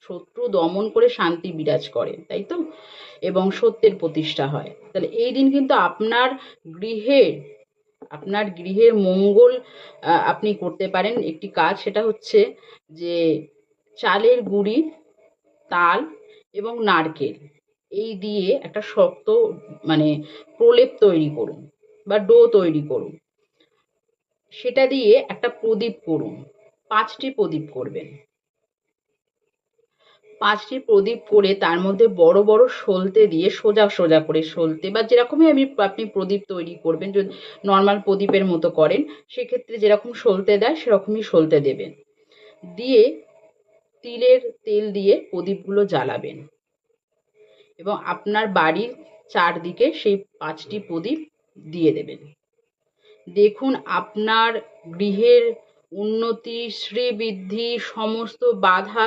শত্রু দমন করে শান্তি বিরাজ করে, তাই তো, এবং সত্যের প্রতিষ্ঠা হয়। তাহলে এই দিন কিন্তু আপনার গৃহের মঙ্গল আপনি করতে পারেন একটি কাজ, সেটা হচ্ছে যে চালের গুঁড়ি, তাল এবং নারকেল এই দিয়ে একটা শক্ত মানে প্রলেপ তৈরি করুন বা ডো তৈরি করুন। সেটা দিয়ে একটা প্রদীপ করুন, 5টি প্রদীপ করবেন। 5টি প্রদীপ করে তার মধ্যে বড় বড় সলতে দিয়ে সোজা সোজা করে সলতে, বা যেরকমই আপনি প্রদীপ তৈরি করবেন, যদি নর্মাল প্রদীপের মতো করেন সেক্ষেত্রে যেরকম সলতে দেয় সেরকমই সলতে দেবেন, দিয়ে তিলের তেল দিয়ে প্রদীপগুলো জ্বালাবেন এবং আপনার বাড়ির চারদিকে সেই 5টি প্রদীপ দিয়ে দেবেন। দেখুন আপনার গৃহের উন্নতি, শ্রীবৃদ্ধি, সমস্ত বাধা